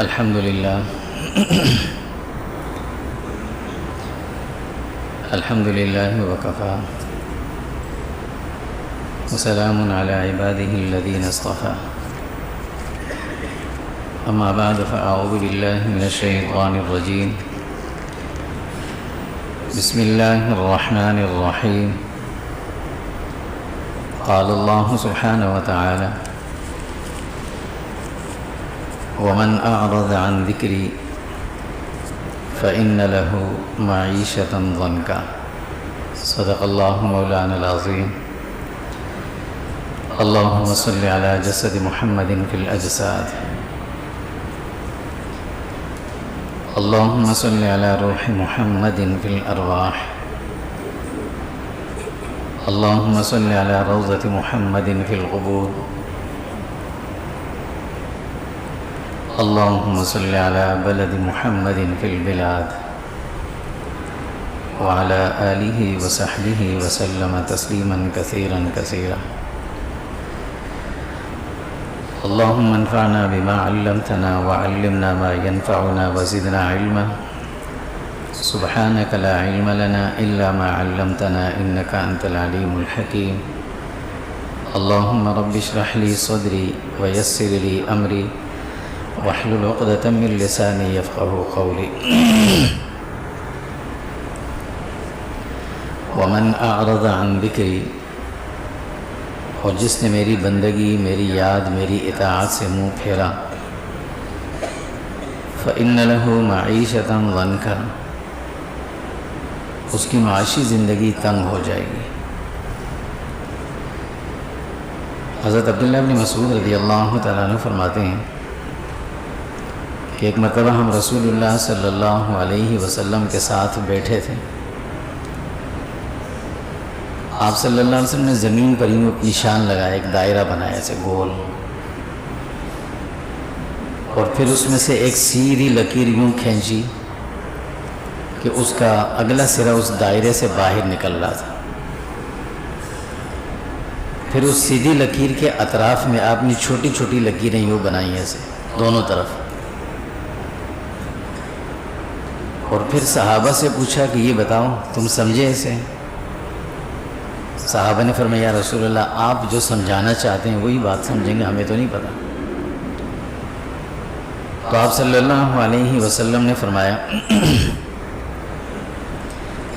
الحمد لله الحمد لله وكفى وسلام على عباده الذين اصطفى أما بعد فأعوذ بالله من الشيطان الرجيم بسم الله الرحمن الرحيم قال الله سبحانه وتعالى ومن أعرض عن ذكري فإن له معيشة ضنكا صدق الله مولانا العظيم اللهم صل على جسد محمد في الأجساد اللهم صل على روح محمد في الأرواح اللهم صل على روضة محمد في القبور اللهم صل على بلد محمد في البلاد وعلى آله وصحبه وسلم تسليما كثيرا كثيرا اللهم انفعنا بما علمتنا وعلمنا ما ينفعنا وزدنا علما سبحانك لا علم لنا إلا ما علمتنا إنك أنت العليم الحكيم اللهم رب اشرح لي صدري ويسر لي أمري واحلل عقدة من لساني يفقهوا قولي ومن أعرض عن ذكري اور جس نے میری بندگی، میری یاد، میری اطاعت سے منہ پھیرا فإن له معیشة ضنکا اس کی معاشی زندگی تنگ ہو جائے گی۔ حضرت عبداللہ بن مسعود رضی اللہ تعالیٰ عنہ فرماتے ہیں کہ ایک مرتبہ ہم رسول اللہ صلی اللہ علیہ وسلم کے ساتھ بیٹھے تھے۔ آپ صلی اللہ علیہ وسلم نے زمین پر یوں ایک نشان لگایا، ایک دائرہ بنایا ایسے گول، اور پھر اس میں سے ایک سیدھی لکیر یوں کھینچی کہ اس کا اگلا سرا اس دائرے سے باہر نکل رہا تھا۔ پھر اس سیدھی لکیر کے اطراف میں آپ نے چھوٹی چھوٹی لکیریں یوں بنائی ایسے دونوں طرف، اور پھر صحابہ سے پوچھا کہ یہ بتاؤ تم سمجھے اسے؟ صحابہ نے فرمایا یا رسول اللہ آپ جو سمجھانا چاہتے ہیں وہی بات سمجھیں گے، ہمیں تو نہیں پتہ۔ تو آپ صلی اللہ علیہ وسلم نے فرمایا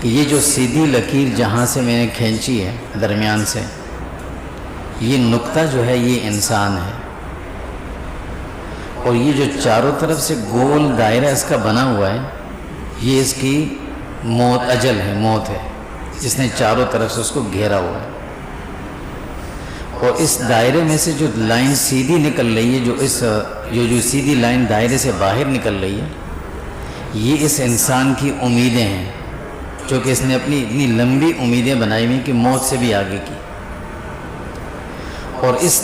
کہ یہ جو سیدھی لکیر جہاں سے میں نے کھینچی ہے درمیان سے، یہ نقطہ جو ہے یہ انسان ہے، اور یہ جو چاروں طرف سے گول دائرہ اس کا بنا ہوا ہے یہ اس کی موت، اجل ہے، موت ہے، جس نے چاروں طرف سے اس کو گھیرا ہوا ہے۔ اور اس دائرے میں سے جو لائن سیدھی نکل رہی ہے، جو سیدھی لائن دائرے سے باہر نکل رہی ہے، یہ اس انسان کی امیدیں ہیں، جو کہ اس نے اپنی اتنی لمبی امیدیں بنائی ہوئی کہ موت سے بھی آگے کی۔ اور اس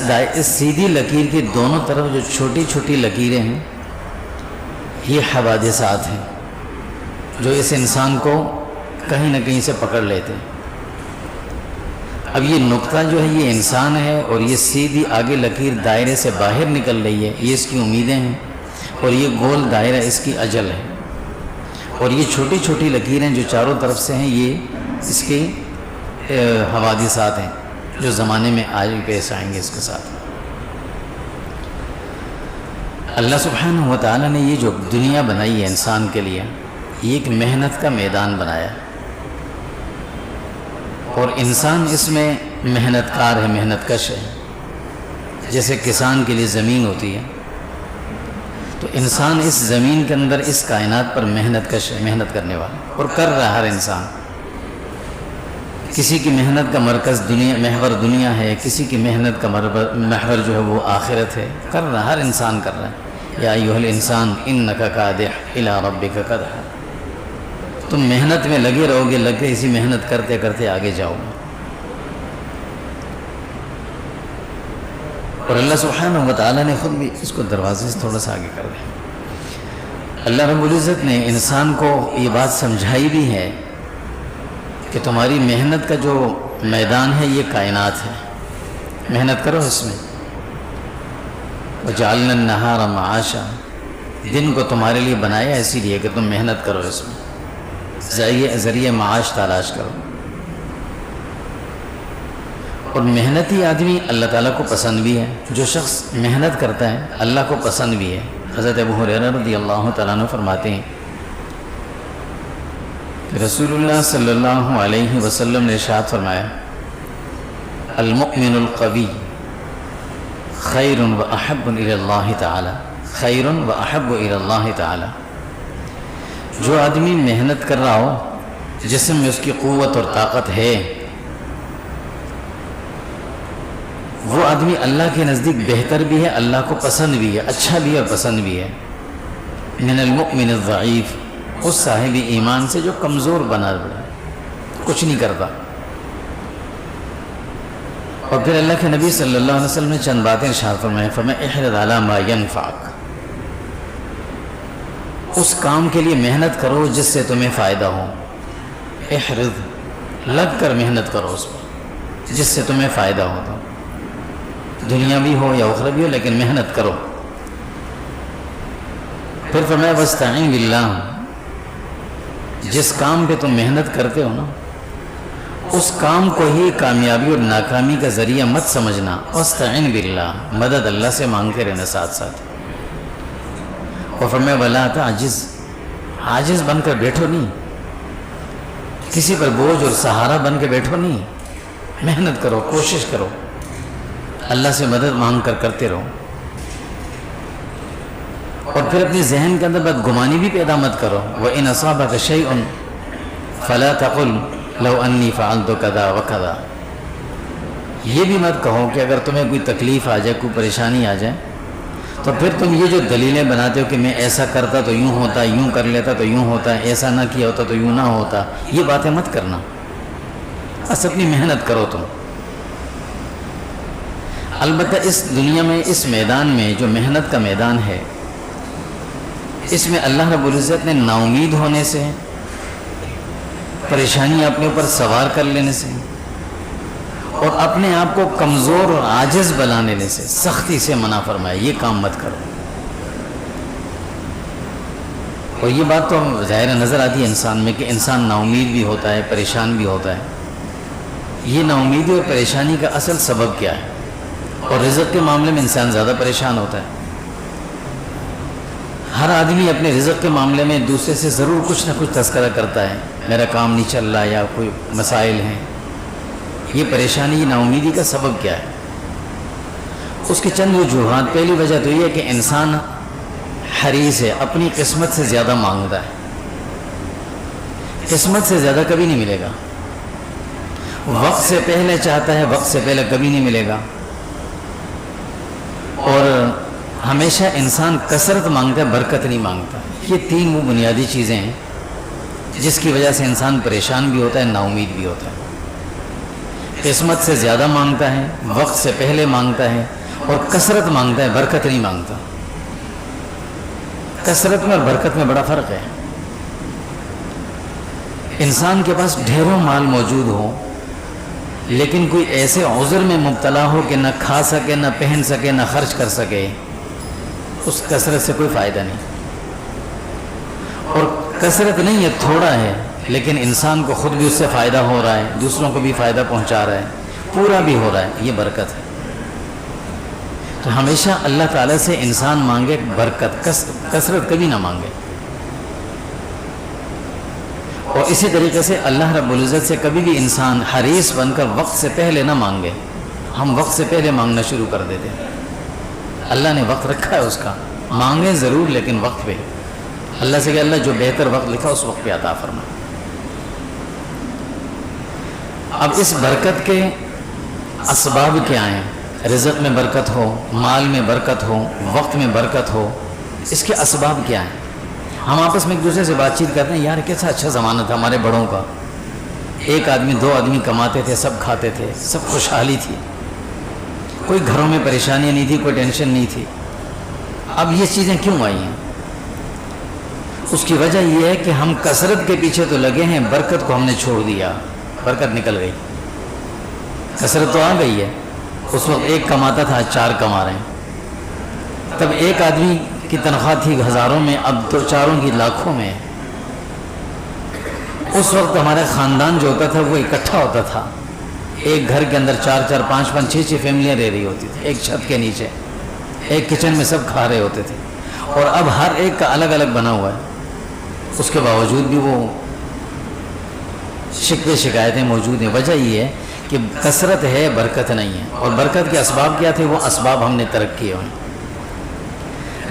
سیدھی لکیر کی دونوں طرف جو چھوٹی چھوٹی لکیریں ہیں یہ حوادثات ہیں جو اس انسان کو کہیں نہ کہیں سے پکڑ لیتے ہیں۔ اب یہ نقطہ جو ہے یہ انسان ہے، اور یہ سیدھی آگے لکیر دائرے سے باہر نکل رہی ہے، یہ اس کی امیدیں ہیں، اور یہ گول دائرہ اس کی اجل ہے، اور یہ چھوٹی چھوٹی لکیریں جو چاروں طرف سے ہیں یہ اس کی حوادثات ہیں جو زمانے میں آج پیش آئیں گے اس کے ساتھ۔ اللہ سبحانہ و تعالیٰ نے یہ جو دنیا بنائی ہے انسان کے لیے، یہ ایک محنت کا میدان بنایا، اور انسان اس میں محنت کار ہے، محنت کش ہے۔ جیسے کسان کے لیے زمین ہوتی ہے، تو انسان اس زمین کے اندر اس کائنات پر محنت کش ہے، محنت کرنے والا، اور کر رہا ہر انسان۔ کسی کی محنت کا مرکز محور دنیا ہے، کسی کی محنت کا محور جو ہے وہ آخرت ہے، کر رہا ہر انسان کر رہا ہے۔ یا ایھا الانسان انک کادح الی ربک کدحا، تم محنت میں لگے رہو گے، لگے اسی محنت کرتے کرتے آگے جاؤ گے۔ اور اللہ سبحانہ و تعالیٰ نے خود بھی اس کو دروازے سے تھوڑا سا آگے کر دیا۔ اللہ رب العزت نے انسان کو یہ بات سمجھائی بھی ہے کہ تمہاری محنت کا جو میدان ہے یہ کائنات ہے، محنت کرو اس میں۔ وَجَعَلْنَا النَّهَارَ مَعَاشًا، دن کو تمہارے لیے بنایا اسی لیے کہ تم محنت کرو، اس میں ذریعہ معاش تلاش کرو. اور محنتی آدمی اللہ تعالیٰ کو پسند بھی ہے. جو شخص محنت کرتا ہے اللہ کو پسند بھی ہے. حضرت ابو ہریرہ رضی اللہ تعالیٰ عنہ فرماتے ہیں رسول اللہ صلی اللہ علیہ وسلم نے ارشاد فرمایا المؤمن القوی خیر و احب الی اللہ تعالی، خیر و احب الی اللہ تعالی. جو آدمی محنت کر رہا ہو، جسم میں اس کی قوت اور طاقت ہے، وہ آدمی اللہ کے نزدیک بہتر بھی ہے، اللہ کو پسند بھی ہے، اچھا بھی ہے اور پسند بھی ہے. من المؤمن الضعیف، اس صاحب ایمان سے جو کمزور بنا ہے، کچھ نہیں کرتا. اور پھر اللہ کے نبی صلی اللہ علیہ وسلم نے چند باتیں ارشاد فرمائیں. فرمایا احرص علی ما ینفعک، اس کام کے لیے محنت کرو جس سے تمہیں فائدہ ہو. احرص، لگ کر محنت کرو اس پر جس سے تمہیں فائدہ ہو، تو دنیا بھی ہو یا اخروی بھی ہو، لیکن محنت کرو. پھر فرمایا واستعین باللہ، جس کام پہ تم محنت کرتے ہو نا، اس کام کو ہی کامیابی اور ناکامی کا ذریعہ مت سمجھنا. واستعین باللہ، مدد اللہ سے مانگتے رہنا ساتھ ساتھ. اور فرمایا ولا تعجز، عاجز بن کر بیٹھو نہیں، کسی پر بوجھ اور سہارا بن کے بیٹھو نہیں. محنت کرو، کوشش کرو، اللہ سے مدد مانگ کر کرتے رہو. اور پھر اپنے ذہن کے اندر بدگمانی بھی پیدا مت کرو. وَإِنْ أَصَابَكَ شَيْءٌ فَلَا تَقُلْ لَوْ أَنِّي فَعَلْتُ كَذَا وَكَذَا. یہ بھی مت کہو کہ اگر تمہیں کوئی تکلیف آ جائے، کوئی پریشانی آ جائے، تو پھر تم یہ جو دلیلیں بناتے ہو کہ میں ایسا کرتا تو یوں ہوتا، یوں کر لیتا تو یوں ہوتا، ایسا نہ کیا ہوتا تو یوں نہ ہوتا، یہ باتیں مت کرنا. بس اپنی محنت کرو تم. البتہ اس دنیا میں، اس میدان میں جو محنت کا میدان ہے، اس میں اللہ رب العزت نے نا امید ہونے سے، پریشانی اپنے اوپر سوار کر لینے سے، اور اپنے آپ کو کمزور اور عاجز بنا لینے سے سختی سے منع فرمایا. یہ کام مت کرو. اور یہ بات تو ظاہر نظر آتی ہے انسان میں کہ انسان نا امید بھی ہوتا ہے، پریشان بھی ہوتا ہے. یہ نا امیدی اور پریشانی کا اصل سبب کیا ہے؟ اور رزق کے معاملے میں انسان زیادہ پریشان ہوتا ہے. ہر آدمی اپنے رزق کے معاملے میں دوسرے سے ضرور کچھ نہ کچھ تذکرہ کرتا ہے، میرا کام نہیں چل رہا یا کوئی مسائل ہیں. یہ پریشانی، نا امیدی کا سبب کیا ہے؟ اس کی چند وجوہات. پہلی وجہ تو یہ ہے کہ انسان حریص ہے، اپنی قسمت سے زیادہ مانگتا ہے. قسمت سے زیادہ کبھی نہیں ملے گا. وقت سے پہلے چاہتا ہے، وقت سے پہلے کبھی نہیں ملے گا. اور ہمیشہ انسان کثرت مانگتا ہے، برکت نہیں مانگتا. یہ تین وہ بنیادی چیزیں ہیں جس کی وجہ سے انسان پریشان بھی ہوتا ہے، نا امید بھی ہوتا ہے. قسمت سے زیادہ مانگتا ہے، وقت سے پہلے مانگتا ہے، اور کثرت مانگتا ہے، برکت نہیں مانگتا. کثرت میں اور برکت میں بڑا فرق ہے. انسان کے پاس ڈھیروں مال موجود ہو، لیکن کوئی ایسے عذر میں مبتلا ہو کہ نہ کھا سکے، نہ پہن سکے، نہ خرچ کر سکے، اس کثرت سے کوئی فائدہ نہیں. اور کثرت نہیں ہے، تھوڑا ہے، لیکن انسان کو خود بھی اس سے فائدہ ہو رہا ہے، دوسروں کو بھی فائدہ پہنچا رہا ہے، پورا بھی ہو رہا ہے. یہ برکت ہے. تو ہمیشہ اللہ تعالیٰ سے انسان مانگے برکت، کثرت کبھی نہ مانگے. اور اسی طریقے سے اللہ رب العزت سے کبھی بھی انسان حریص بن کر وقت سے پہلے نہ مانگے. ہم وقت سے پہلے مانگنا شروع کر دیتے ہیں. اللہ نے وقت رکھا ہے اس کا، مانگیں ضرور لیکن وقت پہ. اللہ سے کہ اللہ جو بہتر وقت لکھا اس وقت پہ عطا فرما. اب اس برکت کے اسباب کیا ہیں؟ رزق میں برکت ہو، مال میں برکت ہو، وقت میں برکت ہو، اس کے اسباب کیا ہیں؟ ہم آپس میں ایک دوسرے سے بات چیت کرتے ہیں، یار کیسا اچھا زمانہ تھا ہمارے بڑوں کا، ایک آدمی دو آدمی کماتے تھے، سب کھاتے تھے، سب خوشحالی تھی، کوئی گھروں میں پریشانی نہیں تھی، کوئی ٹینشن نہیں تھی. اب یہ چیزیں کیوں آئی ہیں؟ اس کی وجہ یہ ہے کہ ہم کثرت کے پیچھے تو لگے ہیں، برکت کو ہم نے چھوڑ دیا. برکت نکل گئی. کثرت تو آ گئی ہے، اس وقت ایک کماتا تھا، چار کما رہے ہیں. تب ایک آدمی کی تنخواہ تھی ہزاروں میں، اب تو چاروں کی لاکھوں میں. اس وقت ہمارا خاندان جو ہوتا تھا وہ اکٹھا ہوتا تھا، ایک گھر کے اندر 4 5 5 6 فیملیاں رہ رہی ہوتی تھی، ایک چھت کے نیچے ایک کچن میں سب کھا رہے ہوتے تھے. اور اب ہر ایک کا الگ الگ بنا ہوا ہے. اس کے باوجود بھی وہ شکوے شکایتیں موجود ہیں. وجہ یہ ہے کہ کثرت ہے، برکت نہیں ہے. اور برکت کے اسباب کیا تھے؟ وہ اسباب ہم نے ترک کیے ہوئے.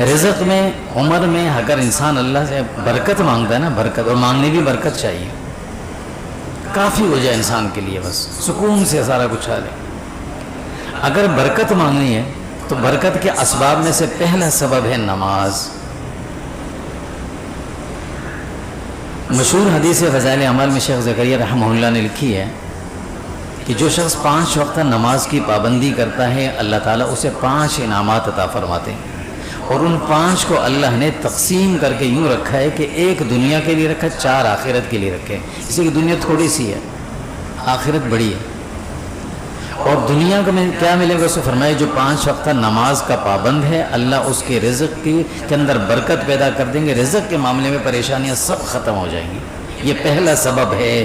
رزق میں، عمر میں اگر انسان اللہ سے برکت مانگتا ہے نا، برکت، اور مانگنے بھی برکت چاہیے، کافی ہو جائے انسان کے لیے، بس سکون سے سارا کچھ حال ہے. اگر برکت مانگنی ہے تو برکت کے اسباب میں سے پہلا سبب ہے نماز. مشہور حدیث فضائل اعمال میں شیخ زکریا رحمہ اللہ نے لکھی ہے کہ جو شخص 5 وقت نماز کی پابندی کرتا ہے، اللہ تعالیٰ اسے 5 انعامات عطا فرماتے ہیں. اور ان 5 کو اللہ نے تقسیم کر کے یوں رکھا ہے کہ ایک دنیا کے لیے رکھا، 4 آخرت کے لیے رکھے. اس لیے کہ دنیا تھوڑی سی ہے، آخرت بڑی ہے. اور دنیا کو میں کیا ملے گا؟ اسے فرمایا جو 5 وقت نماز کا پابند ہے، اللہ اس کے رزق کے اندر برکت پیدا کر دیں گے. رزق کے معاملے میں پریشانیاں سب ختم ہو جائیں گی. یہ پہلا سبب ہے.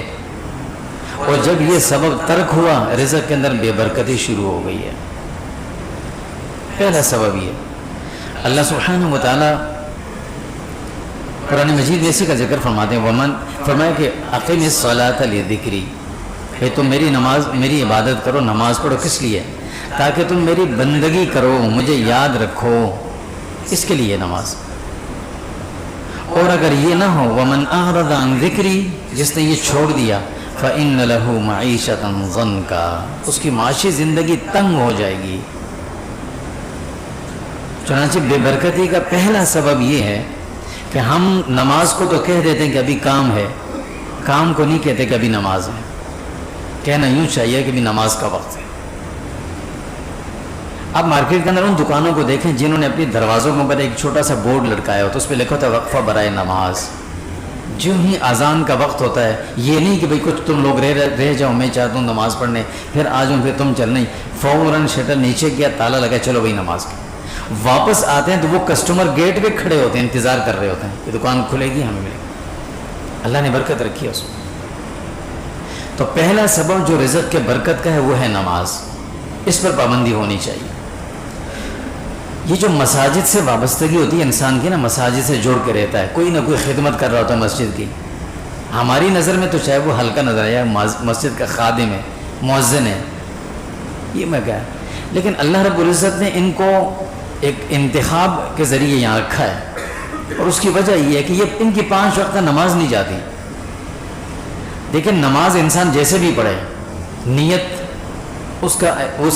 اور جب یہ سبب ترک ہوا، رزق کے اندر بے برکتی شروع ہو گئی ہے. پہلا سبب یہ. اللہ سبحانہ و تعالیٰ قرآن مجید میں اسی کا ذکر فرماتے ہیں. ومن فرمایا کہ اقیم الصلاۃ لذکری، کہ تم میری نماز، میری عبادت کرو، نماز پڑھو. کس لیے؟ تاکہ تم میری بندگی کرو، مجھے یاد رکھو. اس کے لیے نماز. اور اگر یہ نہ ہو، ومن اعرض عن ذکری، جس نے یہ چھوڑ دیا، فإن له معیشۃ ضنکا، اس کی معاشی زندگی تنگ ہو جائے گی. چنانچہ بے برکتی کا پہلا سبب یہ ہے کہ ہم نماز کو تو کہہ دیتے ہیں کہ ابھی کام ہے، کام کو نہیں کہتے کہ ابھی نماز ہے. کہنا یوں چاہیے کہ ابھی نماز کا وقت ہے. آپ مارکیٹ کے اندر ان دکانوں کو دیکھیں جنہوں نے اپنی دروازوں کے اوپر ایک چھوٹا سا بورڈ لٹکایا ہو تو اس پہ لکھا ہوتا ہے وقفہ برائے نماز. جو ہی اذان کا وقت ہوتا ہے، یہ نہیں کہ بھئی کچھ تم لوگ رہ جاؤ، میں چاہتا ہوں نماز پڑھنے، پھر آ جاؤں، پھر تم چل نہیں، فوراً شٹر نیچے کیا، تالا لگا، چلو بھئی نماز کی. واپس آتے ہیں تو وہ کسٹمر گیٹ پہ کھڑے ہوتے ہیں، انتظار کر رہے ہوتے ہیں کہ دکان کھلے گی، ہمیں ملے گی. اللہ نے برکت رکھی ہے اس میں. تو پہلا سبب جو رزق کے برکت کا ہے وہ ہے نماز. اس پر پابندی ہونی چاہیے. یہ جو مساجد سے وابستگی ہوتی ہے انسان کی نا، مساجد سے جوڑ کے رہتا ہے، کوئی نہ کوئی خدمت کر رہا ہوتا ہے مسجد کی. ہماری نظر میں تو چاہے وہ ہلکا نظر آیا، مسجد کا خادم ہے، مؤذن ہے، یہ میں کہا، لیکن اللہ رب العزت نے ان کو ایک انتخاب کے ذریعے یہاں رکھا ہے. اور اس کی وجہ یہ ہے کہ یہ ان کی 5 وقت نماز نہیں جاتی. لیکن نماز انسان جیسے بھی پڑھے، نیت اس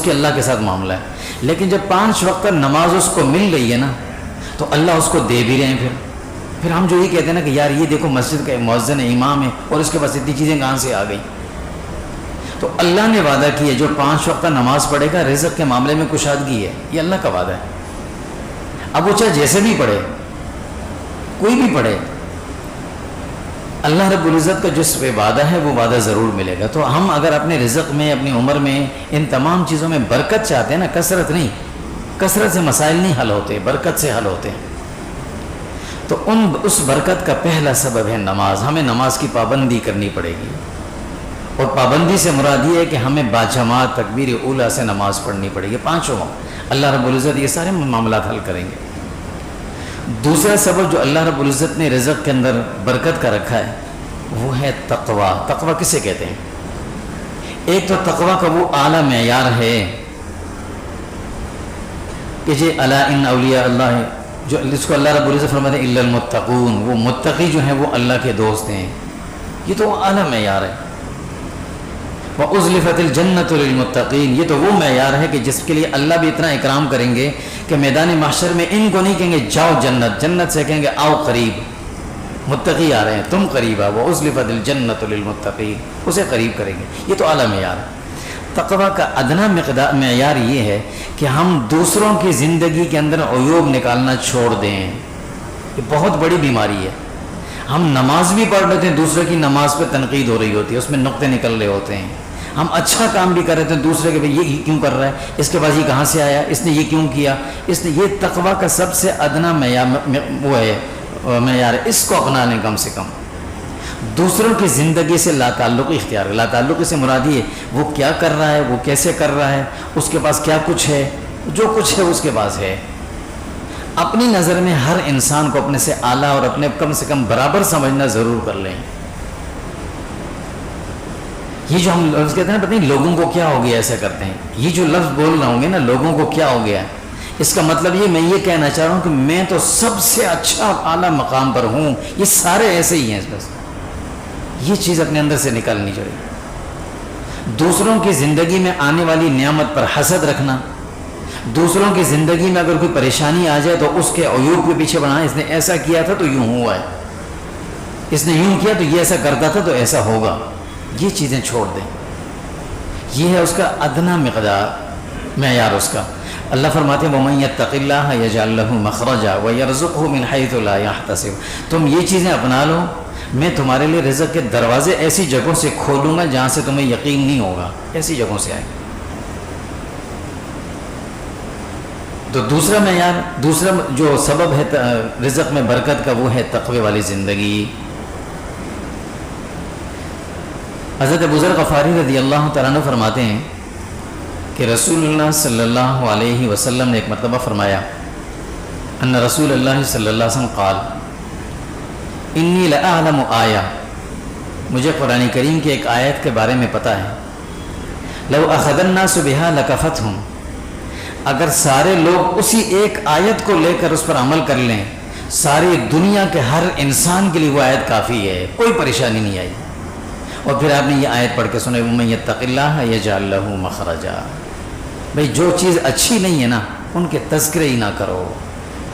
کے اللہ کے ساتھ معاملہ ہے. لیکن جب 5 وقت نماز اس کو مل رہی ہے نا، تو اللہ اس کو دے بھی رہے ہیں. پھر ہم جو یہ کہتے ہیں نا کہ یار یہ دیکھو مسجد کا مؤذن ہے، امام ہے، اور اس کے پاس اتنی چیزیں کہاں سے آ گئی. تو اللہ نے وعدہ کیا جو 5 وقت نماز پڑھے گا، رزق کے معاملے میں کشادگی ہے. یہ اللہ کا وعدہ ہے. اب وہ چاہے جیسے بھی پڑھے، کوئی بھی پڑھے، اللہ رب العزت کا جس پہ وعدہ ہے وہ وعدہ ضرور ملے گا. تو ہم اگر اپنے رزق میں، اپنی عمر میں، ان تمام چیزوں میں برکت چاہتے ہیں نا، کثرت نہیں، کثرت سے مسائل نہیں حل ہوتے، برکت سے حل ہوتے ہیں. تو اس برکت کا پہلا سبب ہے نماز. ہمیں نماز کی پابندی کرنی پڑے گی. اور پابندی سے مراد یہ ہے کہ ہمیں باجماعت تکبیر اولیٰ سے نماز پڑھنی پڑے گی 5 وقت. اللہ رب العزت یہ سارے معاملات حل کریں گے. دوسرا سبب جو اللہ رب العزت نے رزق کے اندر برکت کا رکھا ہے وہ ہے تقوی. تقوی کسے کہتے ہیں؟ ایک تو تقوی کا وہ اعلیٰ معیار ہے کہ جی الا ان اولیاء اللہ، جو اس کو اللہ رب العزت فرماتے ہیں الا المتقون، وہ متقی جو ہیں وہ اللہ کے دوست ہیں. یہ تو اعلیٰ معیار ہے. وَأُزْلِفَتِ الْجَنَّةُ لِلْمُتَّقِينَ، یہ تو وہ معیار ہے کہ جس کے لیے اللہ بھی اتنا اکرام کریں گے کہ میدان محشر میں ان کو نہیں کہیں گے جاؤ جنت، جنت سے کہیں گے آؤ قریب، متقی آ رہے ہیں، تم قریب آؤ. وَأُزْلِفَتِ الْجَنَّةُ لِلْمُتَّقِينَ، اسے قریب کریں گے. یہ تو اعلیٰ معیار ہے. تقویٰ کا ادنا معیار یہ ہے کہ ہم دوسروں کی زندگی کے اندر عیوب نکالنا چھوڑ دیں. یہ بہت بڑی بیماری ہے. ہم نماز بھی پڑھ لیتے ہیں، دوسرے کی نماز پہ تنقید ہو رہی ہوتی ہے، اس میں نقطے نکل رہے ہوتے ہیں. ہم اچھا کام بھی کر رہے تھے دوسرے کے یہ کیوں کر رہا ہے، اس کے پاس یہ کہاں سے آیا، اس نے یہ کیوں کیا، اس نے یہ تقویٰ کا سب سے ادنا معیار ہے، اس کو اپنا لیں کم سے کم۔ دوسروں کی زندگی سے لا تعلق اختیار ہے۔ لا تعلق سے مراد یہ وہ کیا کر رہا ہے، وہ کیسے کر رہا ہے، اس کے پاس کیا کچھ ہے، جو کچھ ہے اس کے پاس ہے۔ اپنی نظر میں ہر انسان کو اپنے سے اعلیٰ اور اپنے کم سے کم برابر سمجھنا ضرور کر لیں۔ یہ جو ہم لفظ کہتے ہیں نا، پتہ نہیں لوگوں کو کیا ہو گیا ایسا کرتے ہیں، یہ جو لفظ بول رہا ہوں گے نا، لوگوں کو کیا ہو گیا، اس کا مطلب میں یہ کہنا چاہ رہا ہوں کہ میں تو سب سے اچھا اعلیٰ مقام پر ہوں، یہ سارے ایسے ہی ہیں بس۔ یہ چیز اپنے اندر سے نکالنی چاہیے۔ دوسروں کی زندگی میں آنے والی نعمت پر حسد رکھنا، دوسروں کی زندگی میں اگر کوئی پریشانی آ جائے تو اس کے عیوب کے پیچھے بڑھانا، اس نے ایسا کیا تھا تو یوں ہوا ہے، اس نے یوں کیا تو یہ ایسا کرتا تھا تو ایسا ہوگا، یہ چیزیں چھوڑ دیں۔ یہ ہے اس کا ادنا معیار اس کا۔ اللہ فرماتے ہیں وَمَن يَتَّقِ اللَّهَ يَجْعَل لَّهُ مَخْرَجًا وَيَرْزُقْهُ مِنْ حَيْثُ لَا يَحْتَسِبُ۔ تم یہ چیزیں اپنا لو، میں تمہارے لیے رزق کے دروازے ایسی جگہوں سے کھولوں گا جہاں سے تمہیں یقین نہیں ہوگا، ایسی جگہوں سے آئے۔ تو دوسرا معیار، دوسرا جو سبب ہے رزق میں برکت کا، وہ ہے تقوی والی زندگی۔ حضرت ابو ذر غفاری رضی اللہ تعالیٰ عنہ فرماتے ہیں کہ رسول اللہ صلی اللہ علیہ وسلم نے ایک مرتبہ فرمایا، ان رسول اللہ صلی اللہ علیہ وسلم قال انی لأعلم آیہ، مجھے قرآن کریم کی ایک آیت کے بارے میں پتہ ہے، لو اخذ الناس بها لکفتہم، اگر سارے لوگ اسی ایک آیت کو لے کر اس پر عمل کر لیں، ساری دنیا کے ہر انسان کے لیے وہ آیت کافی ہے، کوئی پریشانی نہیں آئی۔ اور پھر آپ نے یہ آیت پڑھ کے سنے وَمَن يَتَّقِ اللَّهَ يَجْعَل لَّهُ مَخْرَجًا۔ بھئی جو چیز اچھی نہیں ہے نا، ان کے تذکرے ہی نہ کرو،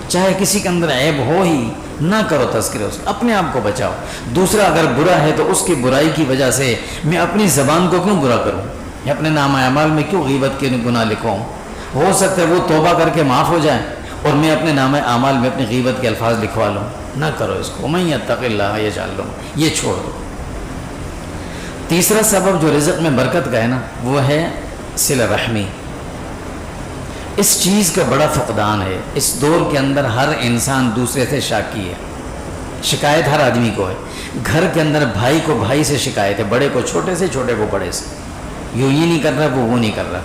چاہے کسی کے اندر عیب ہو ہی نہ کرو تذکرے، اس اپنے آپ کو بچاؤ۔ دوسرا اگر برا ہے تو اس کی برائی کی وجہ سے میں اپنی زبان کو کیوں برا کروں، یا اپنے نام اعمال میں کیوں غیبت کے گناہ لکھوں؟ ہو سکتا ہے وہ توبہ کر کے معاف ہو جائے اور میں اپنے نام اعمال میں اپنی غیبت کے الفاظ لکھوا لوں، نہ کرو اس کو۔ وَمَن يَتَّقِ اللَّهَ يَجْعَل لَّهُ، یہ چھوڑ دو۔ تیسرا سبب جو رزق میں برکت کا ہے نا، وہ ہے صلہ رحمی۔ اس چیز کا بڑا فقدان ہے اس دور کے اندر، ہر انسان دوسرے سے شاکی ہے، شکایت ہر آدمی کو ہے۔ گھر کے اندر بھائی کو بھائی سے شکایت ہے، بڑے کو چھوٹے سے، چھوٹے کو بڑے سے، یوں یہ نہیں کر رہا وہ نہیں کر رہا،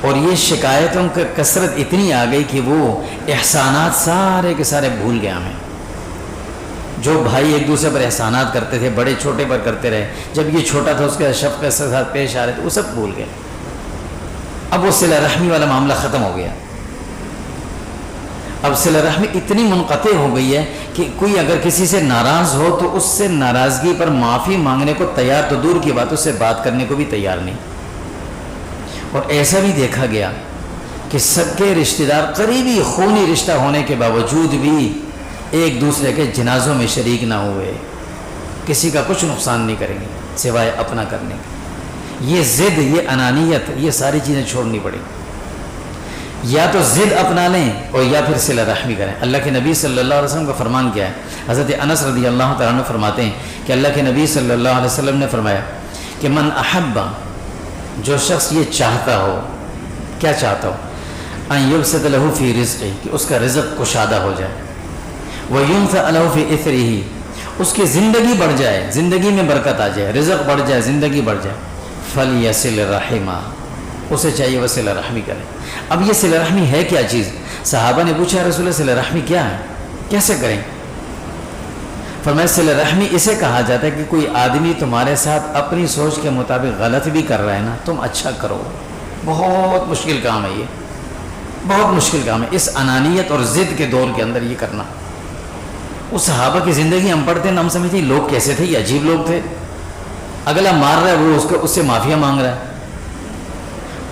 اور یہ شکایتوں کی کثرت اتنی آ گئی کہ وہ احسانات سارے کے سارے بھول گیا ہمیں۔ جو بھائی ایک دوسرے پر احسانات کرتے تھے، بڑے چھوٹے پر کرتے رہے، جب یہ چھوٹا تھا اس کے شفقت کے ساتھ پیش آ رہے تھے، وہ سب بھول گئے۔ اب وہ صلہ رحمی والا معاملہ ختم ہو گیا۔ اب صلہ رحمی اتنی منقطع ہو گئی ہے کہ کوئی اگر کسی سے ناراض ہو تو اس سے ناراضگی پر معافی مانگنے کو تیار تو دور کی بات، اس سے بات کرنے کو بھی تیار نہیں۔ اور ایسا بھی دیکھا گیا کہ سب کے رشتہ دار قریبی خونی رشتہ ہونے کے باوجود بھی ایک دوسرے کے جنازوں میں شریک نہ ہوئے، کسی کا کچھ نقصان نہیں کریں گے سوائے اپنا کرنے کے۔ یہ ضد، یہ انانیت، یہ ساری چیزیں چھوڑنی پڑیں، یا تو ضد اپنا لیں اور یا پھر صلہ رحمی کریں۔ اللہ کے نبی صلی اللہ علیہ وسلم کا فرمان کیا ہے؟ حضرت انس رضی اللہ تعالیٰ عنہ فرماتے ہیں کہ اللہ کے نبی صلی اللہ علیہ وسلم نے فرمایا کہ من احب، جو شخص یہ چاہتا ہو، کیا چاہتا ہو، ان یبسط لہ فی رزقہ، کہ اس کا رزق کشادہ ہو جائے، وینفع لہ فی اثرہ، اس کی زندگی بڑھ جائے، زندگی میں برکت آ جائے، رزق بڑھ جائے، زندگی بڑھ جائے، فلیصل رحمہ، اسے چاہیے وہ صلہ رحمی کرے۔ اب یہ صلہ رحمی ہے کیا چیز؟ صحابہ نے پوچھا رسول اللہ، صلہ رحمی کیا ہے، کیسے کریں؟ فرمایا صلہ رحمی اسے کہا جاتا ہے کہ کوئی آدمی تمہارے ساتھ اپنی سوچ کے مطابق غلط بھی کر رہا ہے نا، تم اچھا کرو۔ بہت مشکل کام ہے یہ، بہت مشکل کام ہے اس انانیت اور ضد کے دور کے اندر یہ کرنا۔ وہ صحابہ کی زندگی ہم پڑھتے ہیں، ہم سمجھتے ہیں لوگ کیسے تھے، یہ عجیب لوگ تھے، اگلا مار رہا ہے وہ اس سے معافیا مانگ رہا ہے۔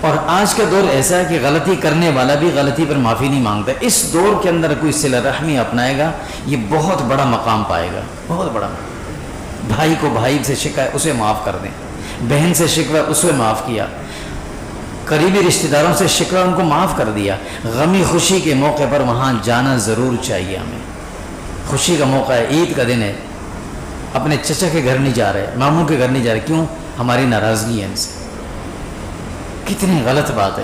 اور آج کا دور ایسا ہے کہ غلطی کرنے والا بھی غلطی پر معافی نہیں مانگتا۔ اس دور کے اندر کوئی صلہ رحمی اپنائے گا، یہ بہت بڑا مقام پائے گا، بہت بڑا۔ بھائی کو بھائی سے شکایت، اسے معاف کر دیں، بہن سے شکوہ، اسے معاف کیا، قریبی رشتہ داروں سے شکوہ، ان کو معاف کر دیا۔ غمی خوشی کے موقع پر وہاں جانا ضرور چاہیے ہمیں۔ خوشی کا موقع ہے، عید کا دن ہے، اپنے چچا کے گھر نہیں جا رہے، ماموں کے گھر نہیں جا رہے، کیوں؟ ہماری ناراضگی ہے ان سے، کتنی غلط بات ہے.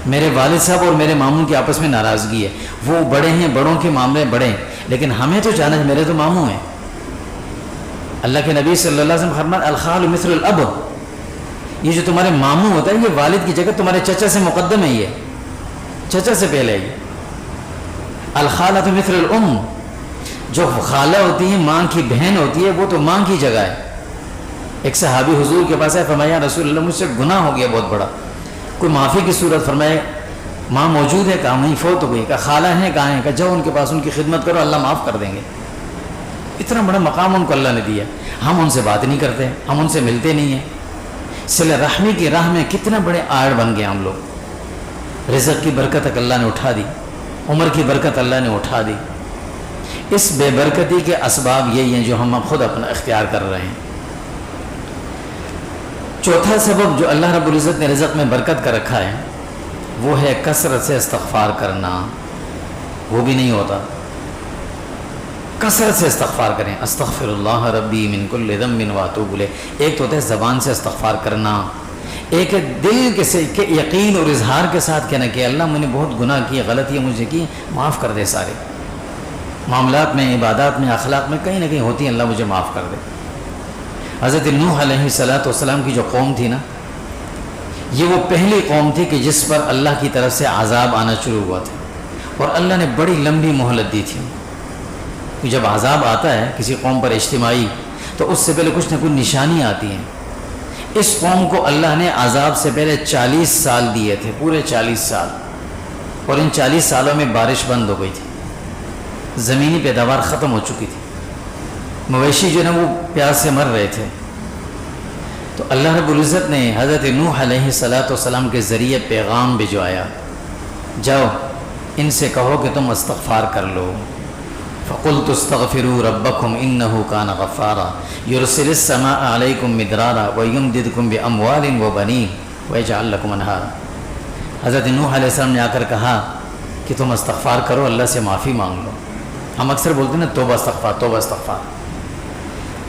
میرے والد صاحب اور میرے ماموں کی آپس میں ناراضگی ہے، وہ بڑے ہیں، بڑوں کے معاملے بڑے ہیں، لیکن ہمیں تو جانا ہے، میرے تو ماموں ہیں. اللہ کے نبی صلی اللہ علیہ وسلم فرمایا الخال مثل الاب، یہ جو تمہارے ماموں ہوتا ہے یہ والد کی جگہ تمہارے چچا سے مقدم ہے، یہ چچا سے پہلے ہے. الخالۃ مثل الام، جو خالہ ہوتی ہے ماں کی بہن ہوتی ہے وہ تو ماں کی جگہ ہے. ایک صحابی حضور کے پاس ہے، فرمایا رسول اللہ مجھ سے گناہ ہو گیا بہت بڑا، کوئی معافی کی صورت. فرمائے ماں موجود ہے؟ کہا نہیں، فوت ہو گئی. کہا خالہ ہیں؟ کہاں ہیں؟ کہا جاؤ ان کے پاس، ان کی خدمت کرو، اللہ معاف کر دیں گے. اتنا بڑا مقام ان کو اللہ نے دیا. ہم ان سے بات نہیں کرتے، ہم ان سے ملتے نہیں ہیں. صلہ رحمی کی راہ میں کتنا بڑے آڑ بن گئے ہم لوگ. رزق کی برکت اللہ نے اٹھا دی، عمر کی برکت اللہ نے اٹھا دی. اس بے برکتی کے اسباب یہی ہیں جو ہم خود اپنا اختیار کر رہے ہیں. چوتھا سبب جو اللہ رب العزت نے رزق میں برکت کا رکھا ہے وہ ہے کثرت سے استغفار کرنا. وہ بھی نہیں ہوتا. کثرت سے استغفار کریں، استغفر اللہ ربی من کل ذنب واتوب الیہ. ایک تو ہوتا ہے زبان سے استغفار کرنا، ایک ہے دل کے یقین اور اظہار کے ساتھ کہنا کہ اللہ میں نے بہت گناہ کیے، غلطیاں مجھے کی، معاف کر دے. سارے معاملات میں، عبادات میں، اخلاق میں کہیں نہ کہیں ہوتی ہیں، اللہ مجھے معاف کر دے. حضرت نوح علیہ السلام کی جو قوم تھی نا، یہ وہ پہلی قوم تھی کہ جس پر اللہ کی طرف سے عذاب آنا شروع ہوا تھا، اور اللہ نے بڑی لمبی مہلت دی تھی. کہ جب عذاب آتا ہے کسی قوم پر اجتماعی تو اس سے پہلے کچھ نہ کچھ نشانی آتی ہیں. اس قوم کو اللہ نے عذاب سے پہلے 40 سال دیے تھے، پورے 40 سال. اور ان 40 سالوں میں بارش بند ہو گئی تھی، زمینی پیداوار ختم ہو چکی تھی، مویشی جو ہے نا وہ پیاس سے مر رہے تھے. تو اللہ رب العزت نے حضرت نوح علیہ السلام کے ذریعے پیغام بھجوایا، جاؤ ان سے کہو کہ تم استغفار کر لو. فقلت استغفروا ربکم انہ کان غفارا یرسل السماء علیکم مدرارا ویمددکم باموال وبنین ویجعل لکم انہارا. حضرت نوح علیہ السلام نے آ کر کہا کہ تم استغفار کرو، اللہ سے معافی مانگ لو. ہم اکثر بولتے ہیں نا توبہ استغفار، توبہ استغفار.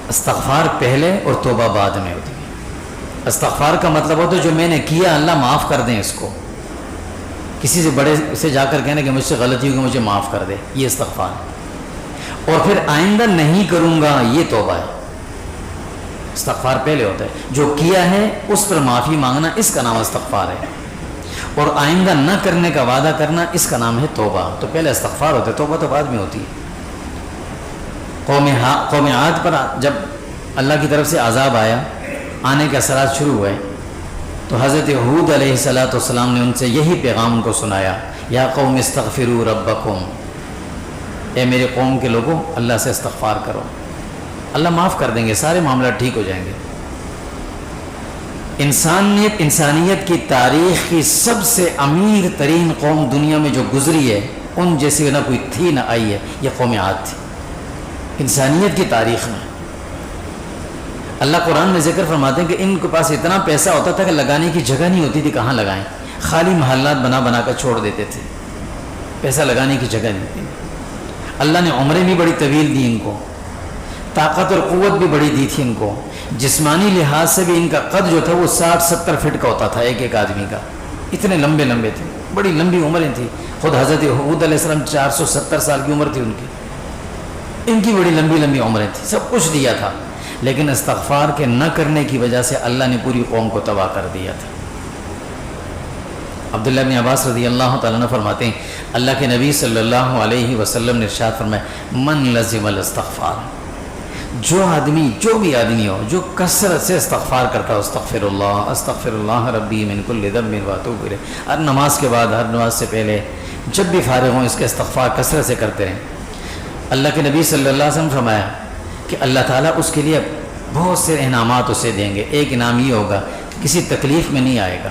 استغفار پہلے اور توبہ بعد میں ہوتی ہے. استغفار کا مطلب ہوتا ہے جو میں نے کیا اللہ معاف کر دیں اس کو. کسی سے بڑے سے جا کر کہنا کہ مجھ سے غلطی ہوگی مجھے معاف کر دے، یہ استغفار ہے. اور پھر آئندہ نہیں کروں گا، یہ توبہ ہے. استغفار پہلے ہوتا ہے، جو کیا ہے اس پر معافی مانگنا، اس کا نام استغفار ہے. اور آئندہ نہ کرنے کا وعدہ کرنا، اس کا نام ہے توبہ. تو پہلے استغفار ہوتا ہے، توبہ تو بعد میں ہوتی ہے. قوم عاد پر جب اللہ کی طرف سے عذاب آیا، آنے کے اثرات شروع ہوئے، تو حضرت ہود علیہ السلام نے ان سے یہی پیغام ان کو سنایا، یا قوم استغفروا ربکم، اے میرے قوم کے لوگوں اللہ سے استغفار کرو، اللہ معاف کر دیں گے، سارے معاملات ٹھیک ہو جائیں گے. انسانیت کی تاریخ کی سب سے امیر ترین قوم دنیا میں جو گزری ہے، ان جیسی نہ کوئی تھی نہ آئی ہے، یہ قوم عاد تھی. انسانیت کی تاریخ میں اللہ قرآن میں ذکر فرماتے ہیں کہ ان کے پاس اتنا پیسہ ہوتا تھا کہ لگانے کی جگہ نہیں ہوتی تھی، کہاں لگائیں، خالی محلات بنا بنا کر چھوڑ دیتے تھے، پیسہ لگانے کی جگہ نہیں تھی. اللہ نے عمریں بھی بڑی طویل دی ان کو، طاقت اور قوت بھی بڑی دی تھی ان کو. جسمانی لحاظ سے بھی ان کا قد جو تھا وہ 60-70 فٹ کا ہوتا تھا ایک ایک آدمی کا، اتنے لمبے لمبے تھے، بڑی لمبی عمریں تھیں. خود حضرت ہود علیہ السلام 470 سال کی عمر تھی ان کی، ان کی بڑی لمبی لمبی عمریں تھیں، سب کچھ دیا تھا. لیکن استغفار کے نہ کرنے کی وجہ سے اللہ نے پوری قوم کو تباہ کر دیا تھا. عبداللہ بن عباس رضی اللہ تعالیٰ عنہ فرماتے ہیں اللہ کے نبی صلی اللہ علیہ وسلم نے ارشاد فرمایا، من لزم الاستغفار، جو بھی آدمی ہو جو کثرت سے استغفار کرتا ہو، استغفر اللہ ربی من کل ذنب واتوب الیہ، ہر نماز کے بعد، ہر نماز سے پہلے، جب بھی فارغ ہوں اس کے استغفار کثرت سے کرتے رہیں. اللہ کے نبی صلی اللہ علیہ وسلم فرمایا کہ اللہ تعالیٰ اس کے لیے بہت سے انعامات اسے دیں گے. ایک انعام یہ ہوگا کسی تکلیف میں نہیں آئے گا،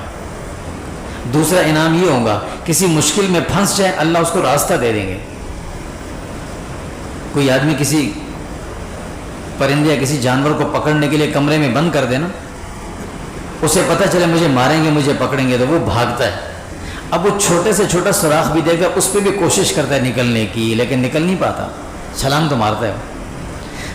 دوسرا انعام یہ ہوگا کسی مشکل میں پھنس جائے اللہ اس کو راستہ دے دیں گے. کوئی آدمی کسی پرندے یا کسی جانور کو پکڑنے کے لیے کمرے میں بند کر دینا، اسے پتہ چلے مجھے ماریں گے، مجھے پکڑیں گے، تو وہ بھاگتا ہے. اب وہ چھوٹے سے چھوٹا سوراخ بھی دے گا، اس پہ بھی کوشش کرتا ہے نکلنے کی، لیکن نکل نہیں پاتا، چھلانگ تو مارتا ہے.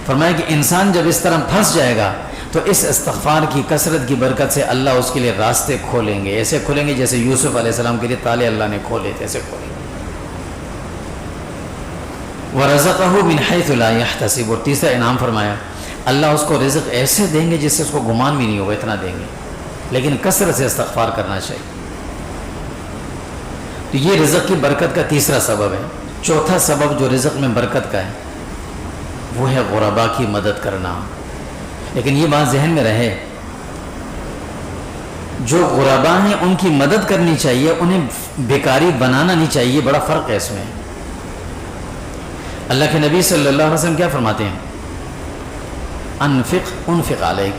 فرمایا کہ انسان جب اس طرح پھنس جائے گا تو اس استغفار کی کثرت کی برکت سے اللہ اس کے لیے راستے کھولیں گے، ایسے کھولیں گے جیسے یوسف علیہ السلام کے لیے تالے اللہ نے کھولے تھے، ایسے کھولیں گے۔ وَرَزَقَهُ مِنْ حَيْثُ لَا يَحْتَسِبُ، اور تیسرا انعام فرمایا اللہ اس کو رزق ایسے دیں گے جس سے اس کو گمان بھی نہیں ہوگا، اتنا دیں گے، لیکن کثرت سے استغفار کرنا چاہیے۔ تو یہ رزق کی برکت کا تیسرا سبب ہے۔ چوتھا سبب جو رزق میں برکت کا ہے وہ ہے غربا کی مدد کرنا۔ لیکن یہ بات ذہن میں رہے، جو غربا ہیں ان کی مدد کرنی چاہیے، انہیں بیکاری بنانا نہیں چاہیے، بڑا فرق ہے اس میں۔ اللہ کے نبی صلی اللہ علیہ وسلم کیا فرماتے ہیں؟ انفق انفق علیک،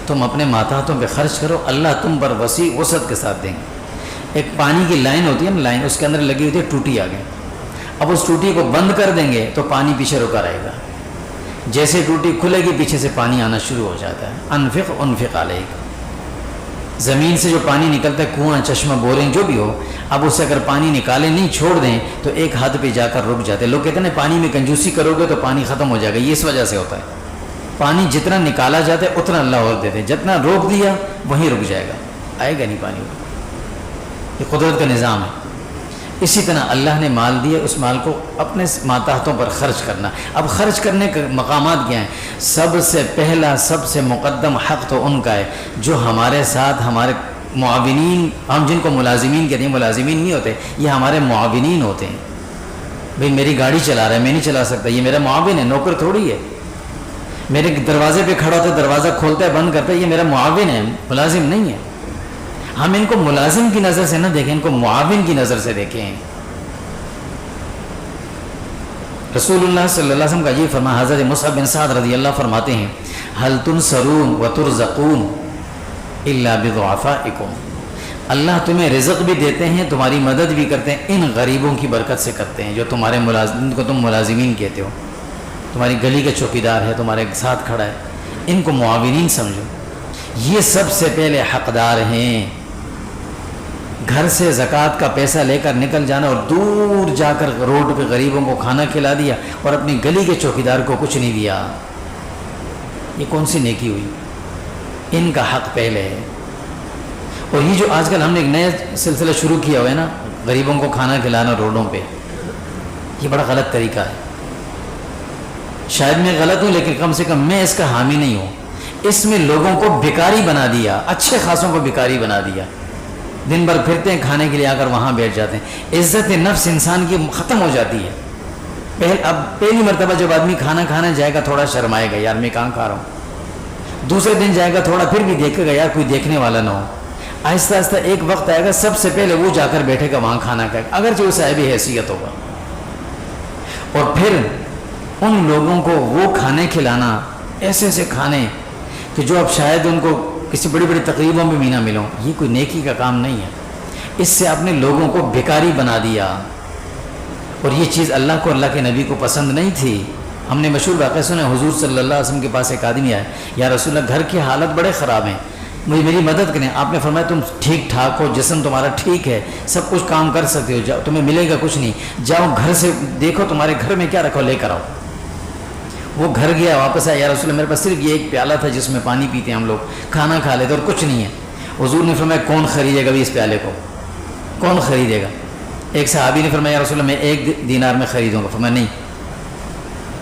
تم اپنے ماتحتوں پہ خرچ کرو، اللہ تم پر وسیع وسعت کے ساتھ دیں گے۔ ایک پانی کی لائن ہوتی ہے نا، لائن اس کے اندر لگی ہوتی ہے ٹوٹی آگے، اب اس ٹوٹی کو بند کر دیں گے تو پانی پیچھے رکا رہے گا، جیسے ٹوٹی کھلے گی پیچھے سے پانی آنا شروع ہو جاتا ہے۔ انفق انفق علیک، زمین سے جو پانی نکلتا ہے، کنواں چشمہ بورنگ جو بھی ہو، اب اسے اگر پانی نکالے نہیں چھوڑ دیں تو ایک حد پہ جا کر رک جاتے ہیں۔ لوگ کہتے ہیں پانی میں کنجوسی کرو گے تو پانی ختم ہو جائے گا، یہ اس وجہ سے ہوتا ہے۔ پانی جتنا نکالا جاتا ہے اتنا اللہ اور دیتے ہیں، جتنا روک دیا وہیں رک جائے گا، آئے گا نہیں پانی۔ یہ قدرت کا نظام ہے۔ اسی طرح اللہ نے مال دیا، اس مال کو اپنے ماتحتوں پر خرچ کرنا۔ اب خرچ کرنے کے مقامات کیا ہیں؟ سب سے پہلا، سب سے مقدم حق تو ان کا ہے جو ہمارے ساتھ ہمارے معاونین، ہم جن کو ملازمین کہتے ہیں، ملازمین نہیں ہوتے، یہ ہمارے معاونین ہوتے ہیں۔ بھئی میری گاڑی چلا رہا ہے، میں نہیں چلا سکتا، یہ میرا معاون ہے، نوکر تھوڑی ہے۔ میرے دروازے پہ کھڑا ہوتا ہے، دروازہ کھولتا ہے بند کرتا ہے، یہ میرا معاون ہے، ملازم نہیں ہے۔ ہم ان کو ملازم کی نظر سے نہ دیکھیں، ان کو معاون کی نظر سے دیکھیں۔ رسول اللہ صلی اللہ علیہ وسلم کا یہ فرمان، حضرت مصعب بن سعد رضی اللہ فرماتے ہیں، هل تنصرون وترزقون الا بضعفائکم، اللہ تمہیں رزق بھی دیتے ہیں، تمہاری مدد بھی کرتے ہیں، ان غریبوں کی برکت سے کرتے ہیں جو تمہارے ان کو تم ملازمین کہتے ہو، تمہاری گلی کا چوکیدار ہے، تمہارے ساتھ کھڑا ہے، ان کو معاونین سمجھو۔ یہ سب سے پہلے حقدار ہیں۔ گھر سے زکوٰۃ کا پیسہ لے کر نکل جانا اور دور جا کر روڈ پہ غریبوں کو کھانا کھلا دیا اور اپنی گلی کے چوکیدار کو کچھ نہیں دیا، یہ کون سی نیکی ہوئی؟ ان کا حق پہلے ہے۔ اور یہ جو آج کل ہم نے ایک نیا سلسلہ شروع کیا ہوا ہے نا، غریبوں کو کھانا کھلانا روڈوں پہ، یہ بڑا غلط طریقہ ہے۔ شاید میں غلط ہوں لیکن کم سے کم میں اس کا حامی نہیں ہوں۔ اس میں لوگوں کو بھکاری بنا دیا، اچھے خاصوں کو بھکاری بنا دیا، دن بھر پھرتے ہیں، کھانے کے لیے آ کر وہاں بیٹھ جاتے ہیں۔ عزت نفس انسان کی ختم ہو جاتی ہے۔ اب پہلی مرتبہ جب آدمی کھانا کھانے جائے گا تھوڑا شرمائے گا، یار میں کہاں کھا رہا ہوں۔ دوسرے دن جائے گا تھوڑا، پھر بھی دیکھے گا یار کوئی دیکھنے والا نہ ہو۔ آہستہ آہستہ ایک وقت آئے گا سب سے پہلے وہ جا کر بیٹھے گا وہاں کھانا کھائے گا، اگرچہ وہ صاحب حیثیت ہوگا۔ اور پھر ان لوگوں کو وہ کھانے کھلانا، ایسے ایسے کھانے کہ جو اب شاید ان کو کسی بڑی بڑی تقریبوں میں بھی نہ ملوں، یہ کوئی نیکی کا کام نہیں ہے۔ اس سے آپ نے لوگوں کو بھکاری بنا دیا، اور یہ چیز اللہ کو، اللہ کے نبی کو پسند نہیں تھی۔ ہم نے مشہور واقعہ سنا، حضور صلی اللہ علیہ وسلم کے پاس ایک آدمی آیا، یا رسول اللہ گھر کی حالت بڑے خراب ہیں، مجھے میری مدد کریں۔ آپ نے فرمایا تم ٹھیک ٹھاک ہو، جسم تمہارا ٹھیک ہے، سب کچھ کام کر سکتے ہو، جاؤ، تمہیں ملے گا کچھ نہیں، جاؤ گھر سے دیکھو تمہارے گھر میں کیا رکھو، لے کر آؤ۔ وہ گھر گیا، واپس آیا، یا رسول اللہ میرے پاس صرف یہ ایک پیالہ تھا جس میں پانی پیتے ہیں ہم لوگ، کھانا کھا لیتے اور کچھ نہیں ہے۔ حضور نے فرمایا کون خریدے گا بھی اس پیالے کو، کون خریدے گا؟ ایک صحابی نے فرمایا یا رسول اللہ میں 1 دینار میں خریدوں گا۔ فرمایا نہیں،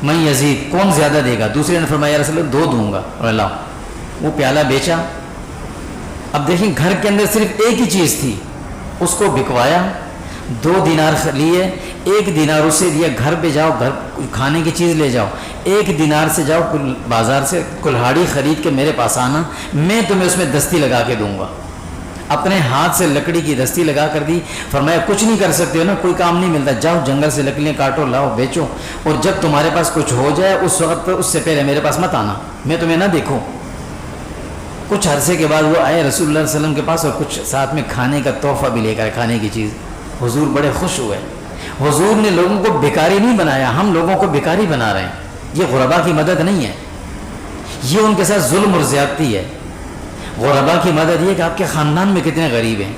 میں یزید، کون زیادہ دے گا؟ دوسرے نے فرمایا یا رسول اللہ 2 دوں گا۔ اور اللہ وہ پیالہ بیچا۔ اب دیکھیں گھر کے اندر صرف ایک ہی چیز تھی، اس کو بکوایا، 2 دینار لیے، 1 دینار اسے دیا، گھر پہ جاؤ، گھر کھانے کی چیز لے جاؤ، 1 دینار سے جاؤ بازار سے کلہاڑی خرید کے میرے پاس آنا، میں تمہیں اس میں دستی لگا کے دوں گا۔ اپنے ہاتھ سے لکڑی کی دستی لگا کر دی۔ فرمایا کچھ نہیں کر سکتے ہو نا، کوئی کام نہیں ملتا، جاؤ جنگل سے لکڑیاں کاٹو، لاؤ، بیچو، اور جب تمہارے پاس کچھ ہو جائے اس وقت اس سے پہلے میرے پاس مت آنا، میں تمہیں نہ دیکھوں۔ کچھ عرصے کے بعد وہ آئے رسول اللہ صلی اللہ علیہ وسلم کے پاس اور کچھ ساتھ میں کھانے کا تحفہ بھی لے کر، کھانے کی چیز۔ حضور بڑے خوش ہوئے۔ حضور نے لوگوں کو بھکاری نہیں بنایا، ہم لوگوں کو بھکاری بنا رہے ہیں۔ یہ غربا کی مدد نہیں ہے، یہ ان کے ساتھ ظلم اور زیادتی ہے۔ غربا کی مدد یہ کہ آپ کے خاندان میں کتنے غریب ہیں،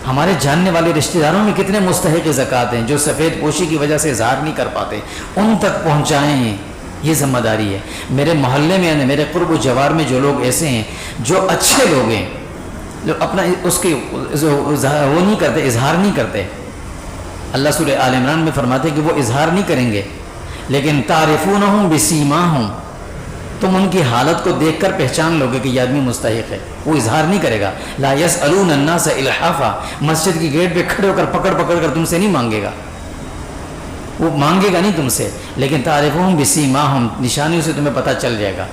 ہمارے جاننے والے رشتہ داروں میں کتنے مستحق زکوٰۃ ہیں جو سفید پوشی کی وجہ سے اظہار نہیں کر پاتے، ان تک پہنچائیں۔ یہ ذمہ داری ہے. میرے محلے میں یعنی میرے قرب و جوار میں جو لوگ ایسے ہیں جو اچھے لوگ ہیں، جو اپنا اس کی وہ نہیں کرتے، اظہار نہیں کرتے. اللہ سورہ آل عمران میں فرماتے ہیں کہ وہ اظہار نہیں کریں گے، لیکن تعرفونہم بسیماہم، تم ان کی حالت کو دیکھ کر پہچان لوگے کہ یہ آدمی مستحق ہے. وہ اظہار نہیں کرے گا. لا یسألون الناس الحافا، مسجد کی گیٹ پہ کھڑے ہو کر پکڑ پکڑ کر تم سے نہیں مانگے گا، وہ مانگے گا نہیں تم سے، لیکن تعرفون بسیماہم، نشانیوں سے تمہیں پتہ چل جائے گا.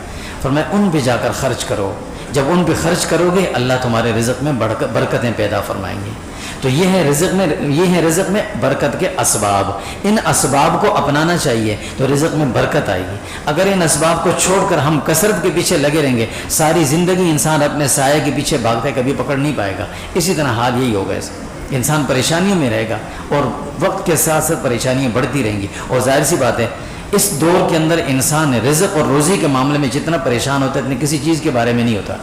فرمایا ان پہ جا کر خرچ کرو. جب ان پہ خرچ کرو گے اللہ تمہارے رزق میں برکتیں پیدا فرمائیں گے. تو یہ ہے رزق میں برکت کے اسباب. ان اسباب کو اپنانا چاہیے تو رزق میں برکت آئے گی. اگر ان اسباب کو چھوڑ کر ہم کثرت کے پیچھے لگے رہیں گے، ساری زندگی انسان اپنے سایہ کے پیچھے بھاگتا ہے، کبھی پکڑ نہیں پائے گا. اسی طرح حال یہی ہوگا، انسان پریشانیوں میں رہے گا اور وقت کے ساتھ ساتھ پریشانیاں بڑھتی رہیں گی. اور ظاہر سی بات ہے اس دور کے اندر انسان رزق اور روزی کے معاملے میں جتنا پریشان ہوتا ہے اتنی کسی چیز کے بارے میں نہیں ہوتا.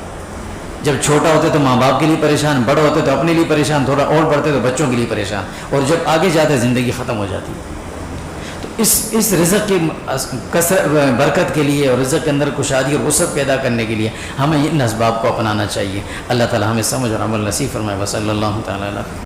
جب چھوٹا ہوتے تو ماں باپ کے لیے پریشان، بڑا ہوتے تو اپنے لیے پریشان، تھوڑا اور بڑھتے تو بچوں کے لیے پریشان، اور جب آگے جاتے زندگی ختم ہو جاتی. تو اس رزق کی برکت کے لیے اور رزق کے اندر کشادگی اور وسعت پیدا کرنے کے لیے ہمیں ان اسباب کو اپنانا چاہیے. اللہ تعالی ہمیں سمجھ اور عمل نصیب فرمائے. وصلی اللہ تعالی علیہ